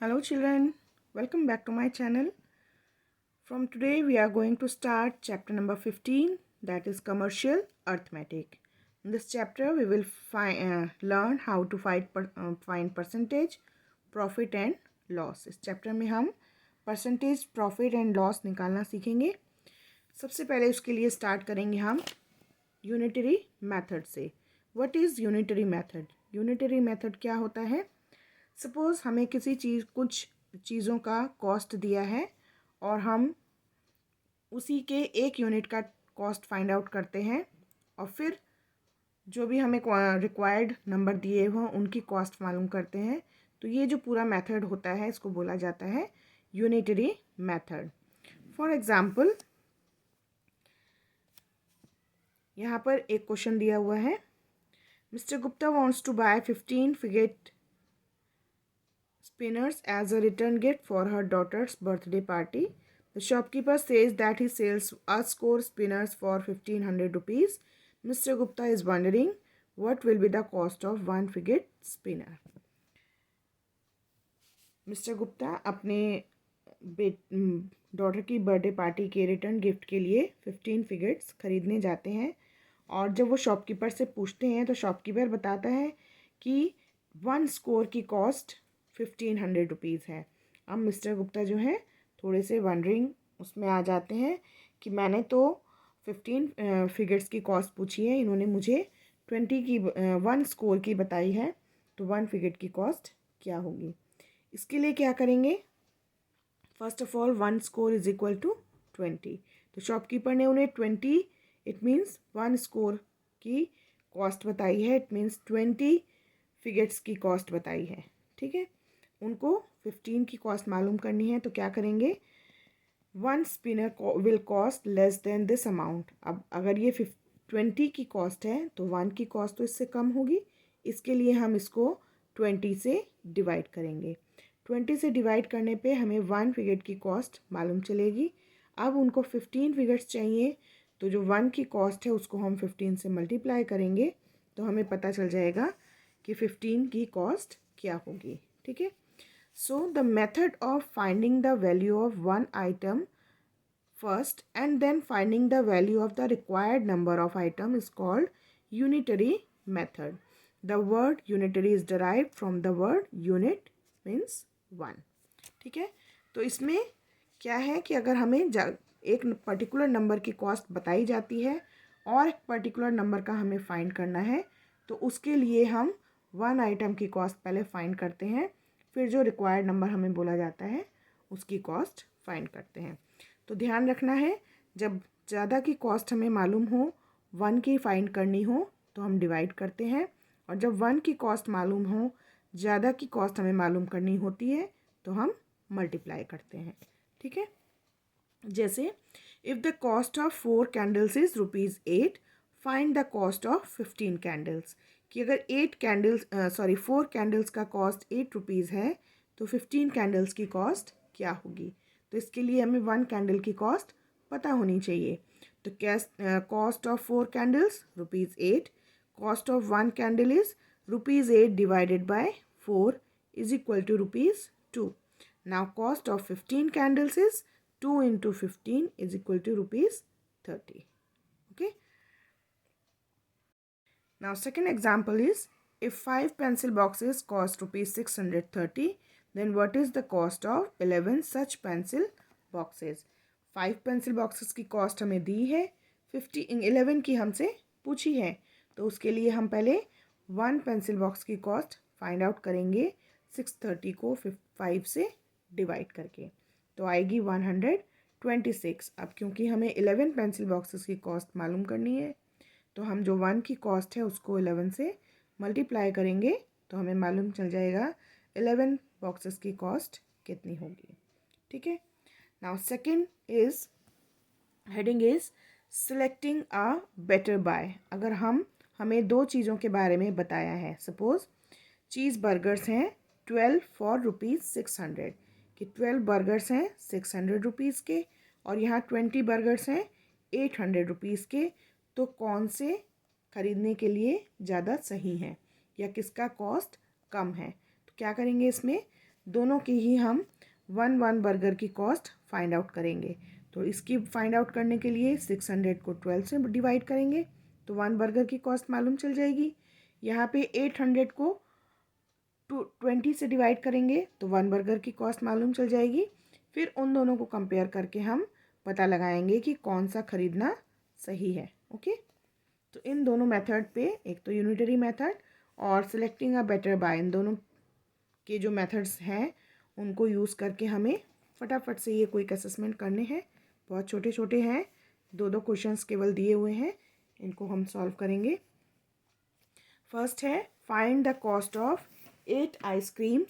Hello children, welcome back to my channel. From today we are going to start chapter number 15, that is commercial arithmetic. In this chapter we will learn how to find percentage, profit and loss. इस chapter में हम percentage, profit and loss निकालना सीखेंगे. सबसे पहले उसके लिए start करेंगे हम unitary method से. What is unitary method? Unitary method क्या होता है? सपोज़ हमें कुछ चीज़ों का कॉस्ट दिया है और हम उसी के एक यूनिट का कॉस्ट फाइंड आउट करते हैं और फिर जो भी हमें रिक्वायर्ड नंबर दिए हों उनकी कॉस्ट मालूम करते हैं. तो ये जो पूरा मेथड होता है इसको बोला जाता है यूनिटरी मेथड. फॉर एग्ज़ाम्पल यहाँ पर एक क्वेश्चन दिया हुआ है. Mister Gupta wants to buy 15 fidget spinners as a return gift for her daughter's birthday party. The shopkeeper says that he sells a score spinners for 1500 rupees. Mr. Gupta is wondering what will be the cost of one figure spinner. Mister Gupta अपने daughter की birthday party के return gift के लिए 15 figures खरीदने जाते हैं और जब वो शॉपकीपर से पूछते हैं तो शॉपकीपर बताता है कि वन स्कोर की कॉस्ट 1500 रुपीज़ है. अब मिस्टर गुप्ता जो है थोड़े से वंडरिंग उसमें आ जाते हैं कि मैंने तो 15 फिगर्स की कॉस्ट पूछी है, इन्होंने मुझे 20 की वन स्कोर की बताई है, तो वन फिगर की कॉस्ट क्या होगी. इसके लिए क्या करेंगे? First of all one score is equal to 20. तो शॉपकीपर ने उन्हें 20 इट मीन्स वन स्कोर की कॉस्ट बताई है, इट मीन्स 20 फिगर्स की कॉस्ट बताई है. ठीक है, उनको 15 की कॉस्ट मालूम करनी है तो क्या करेंगे? One spinner will cost less than this amount. अब अगर ये 20 की कॉस्ट है तो वन की कॉस्ट तो इससे कम होगी. इसके लिए हम इसको 20 से डिवाइड करेंगे. 20 से डिवाइड करने पे हमें वन फिगर की कॉस्ट मालूम चलेगी. अब उनको 15 फिगर्स चाहिए तो जो वन की कॉस्ट है उसको हम 15 से मल्टीप्लाई करेंगे तो हमें पता चल जाएगा कि 15 की कॉस्ट क्या होगी. ठीक है, so the method of finding the value of one item first and then finding the value of the required number of item is called unitary method. The word unitary is derived from the word unit means one. ठीक है, तो इसमें क्या है कि अगर हमें एक पर्टिकुलर नंबर की कॉस्ट बताई जाती है और एक पर्टिकुलर नंबर का हमें फाइंड करना है तो उसके लिए हम वन आइटम की कॉस्ट पहले फाइंड करते हैं, फिर जो रिक्वायर्ड नंबर हमें बोला जाता है उसकी कॉस्ट फाइंड करते हैं. तो ध्यान रखना है, जब ज़्यादा की कॉस्ट हमें मालूम हो, वन की फाइंड करनी हो तो हम डिवाइड करते हैं, और जब वन की कॉस्ट मालूम हो, ज़्यादा की कॉस्ट हमें मालूम करनी होती है तो हम मल्टीप्लाई करते हैं. ठीक है, जैसे if the cost of 4 candles is ₹8, find the cost of 15 candles. कि अगर 4 कैंडल्स का कॉस्ट 8 रुपीज़ है तो 15 कैंडल्स की कॉस्ट क्या होगी. तो इसके लिए हमें वन कैंडल की कॉस्ट पता होनी चाहिए. तो cost of 4 candles ₹8, cost of one candle is ₹8 divided by 4 is equal to ₹2. Now cost of 15 candles is 2 into 15 is equal to ₹30. Okay. Now second example is, if 5 pencil boxes cost ₹630, then what is the cost of 11 such pencil boxes. 5 pencil boxes की cost हमें दी है, 11 की हमसे पूछी है, तो उसके लिए हम पहले 1 pencil box की cost find out करेंगे 630 को 5 से डिवाइड करके, तो आएगी 126. अब क्योंकि हमें 11 पेंसिल बॉक्सेस की कॉस्ट मालूम करनी है तो हम जो वन की कॉस्ट है उसको 11 से मल्टीप्लाई करेंगे तो हमें मालूम चल जाएगा 11 बॉक्सेस की कॉस्ट कितनी होगी. ठीक है, now second is heading is selecting a better buy. अगर हमें दो चीज़ों के बारे में बताया है, सपोज चीज़ बर्गर्स हैं 12 फॉर ₹600, कि 12 बर्गर्स हैं 600 रुपीज़ के और यहाँ 20 बर्गर्स हैं 800 रुपीज़ के, तो कौन से ख़रीदने के लिए ज़्यादा सही हैं या किसका कॉस्ट कम है. तो क्या करेंगे, इसमें दोनों की ही हम 1 बर्गर की कॉस्ट फाइंड आउट करेंगे। तो इसकी फाइंड आउट करने के लिए 600 को 12 से डिवाइड करेंगे तो 1 बर्गर की कॉस्ट मालूम चल जाएगी। यहाँ पे 800 को 20 से डिवाइड करेंगे तो 1 बर्गर की कॉस्ट मालूम चल जाएगी। फिर उन दोनों को कंपेयर करके हम पता लगाएंगे कि कौन सा ख़रीदना सही है। ओके, तो इन दोनों मेथड पे, एक तो यूनिटरी मेथड और सिलेक्टिंग अ बेटर बाय, इन दोनों के जो मेथड्स हैं उनको यूज़ करके हमें फटाफट से ये क्विक असेसमेंट करने हैं। बहुत छोटे छोटे हैं, 2 क्वेश्चंस केवल दिए हुए हैं, इनको हम सॉल्व करेंगे। फर्स्ट है find the cost of 8 ice cream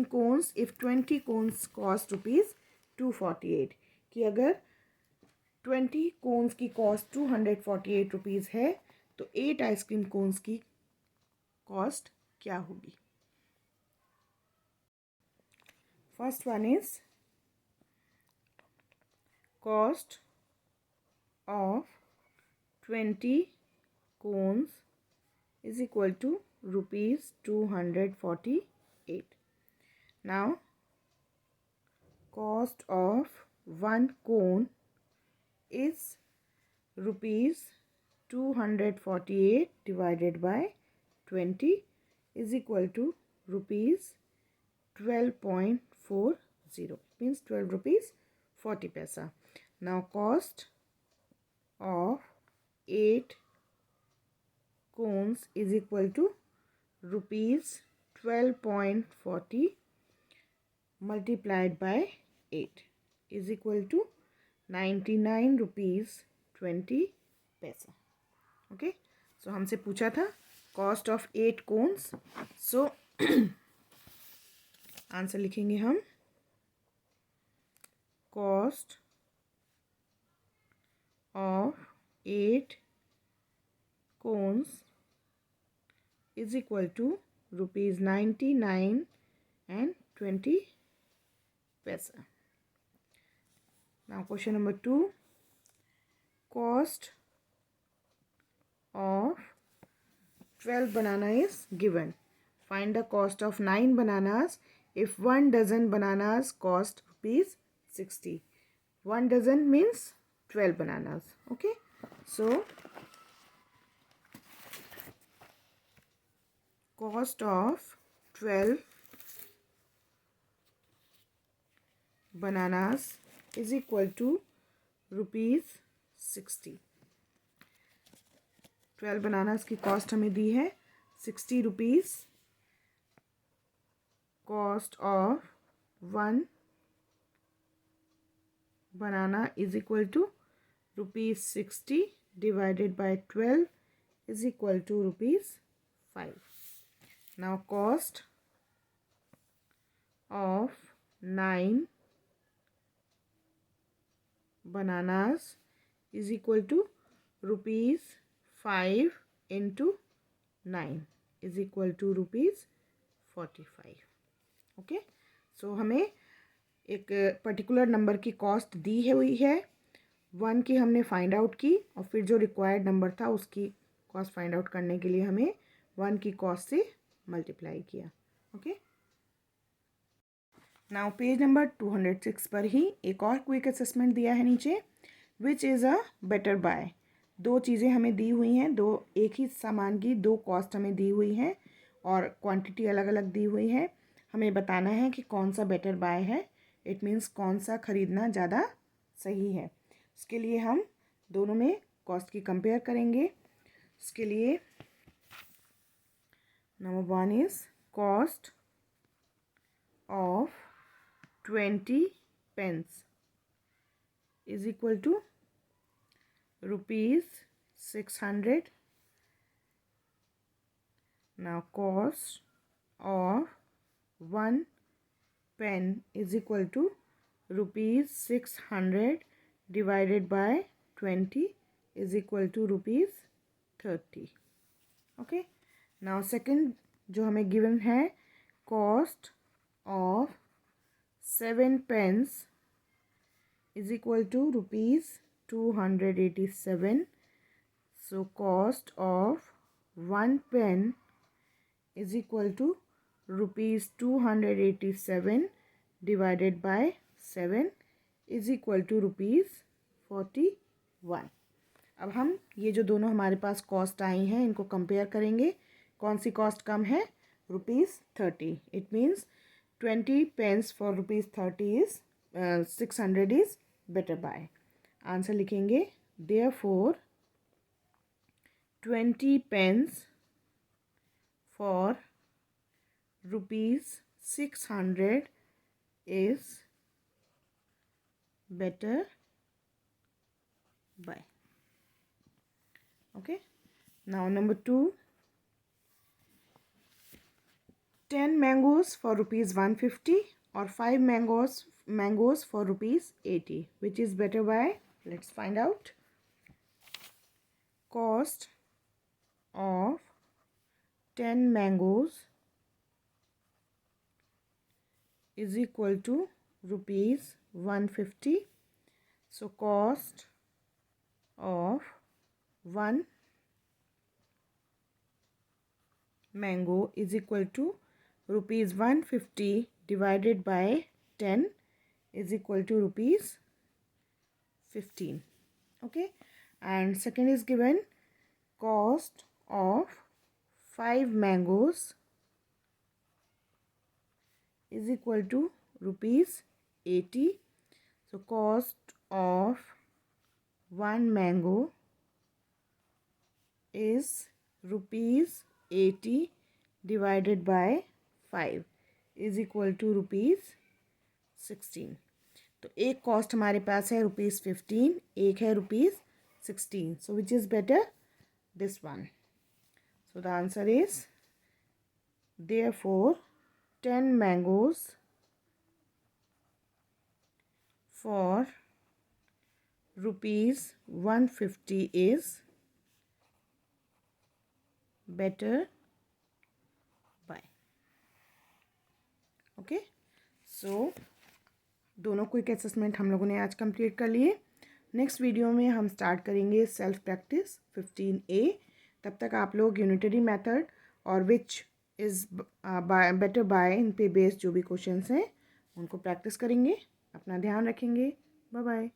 cones if 20 cones cost ₹248। कि अगर 20 कोन्स की कॉस्ट ₹248 है तो 8 आइसक्रीम कोन्स की कॉस्ट क्या होगी। First one is cost of 20 cones is equal to ₹248. Now cost of 1 cone is ₹248 divided by 20 is equal to ₹12.40, means 12 rupees 40 paisa. Now cost of 8 cones is equal to ₹12.40 multiplied by 8 is equal to 99 rupees 20 पैसा। Okay, सो हमसे पूछा था cost of 8 cones. So answer लिखेंगे हम, cost of 8 cones is equal to ₹99.20 paisa. Now question number 2, cost of 12 banana is given. Find the cost of 9 bananas if 1 dozen bananas cost ₹60. 1 dozen means 12 bananas. Okay, so cost of 12 bananas is equal to ₹60. 12 bananas की cost हमें दी है ₹60। Cost of 1 banana is equal to ₹60 divided by 12 is equal to ₹5. Now cost of 9 bananas is equal to ₹5 into 9 is equal to ₹45. Okay, सो हमें एक particular number की cost दी हुई है, 1 की हमने फाइंड आउट की और फिर जो रिक्वायर्ड नंबर था उसकी कॉस्ट फाइंड आउट करने के लिए हमें 1 की कॉस्ट से मल्टीप्लाई किया। ओके, नाउ पेज नंबर 206 पर ही एक और क्विक असेसमेंट दिया है नीचे, which is a better buy. 2 चीज़ें हमें दी हुई हैं, एक ही सामान की 2 कॉस्ट हमें दी हुई हैं और क्वांटिटी अलग अलग दी हुई है। हमें बताना है कि कौन सा बेटर बाय है, इट मीन्स कौन सा ख़रीदना ज़्यादा सही है। इसके लिए हम दोनों में कॉस्ट की कंपेयर करेंगे। इसके लिए number 1 is cost of 20 pence is equal to ₹600. Now cost of 1 pen is equal to ₹600 divided by 20 is equal to ₹30. Okay, now second जो हमें गिवन है, cost of 7 pence is equal to ₹287. So cost of 1 pen is equal to rupees 287 divided by 7 is equal to rupees 41। अब हम ये जो दोनों हमारे पास cost आई हैं इनको कंपेयर करेंगे। कौन सी कॉस्ट कम है? ₹30। It means 20 pence for ₹30 is 600 is better buy. Answer लिखेंगे therefore 20 pence for ₹600 is better by. Okay, now number 2, 10 mangoes for ₹150 or 5 mangoes for ₹80. Which is better by? Let's find out. Cost of 10 mangoes is equal to ₹150. So cost of 1 mango is equal to ₹150 divided by 10 is equal to ₹15. Okay, and second is given cost of 5 mangoes is equal to ₹80. So cost of 1 mango is ₹80 divided by 5 is equal to ₹16. तो एक cost हमारे पास है ₹15, एक है ₹16. So which is better? This one. So the answer is therefore 10 mangoes for ₹150 is better by. Okay, so दोनों quick assessment हम लोगों ने आज कंप्लीट कर लिए। नेक्स्ट वीडियो में हम स्टार्ट करेंगे सेल्फ प्रैक्टिस 15A। तब तक आप लोग यूनिटरी मेथड और विच इज़ बेटर बाय इन पे बेस्ड जो भी क्वेश्चंस हैं उनको प्रैक्टिस करेंगे। अपना ध्यान रखेंगे। Bye bye.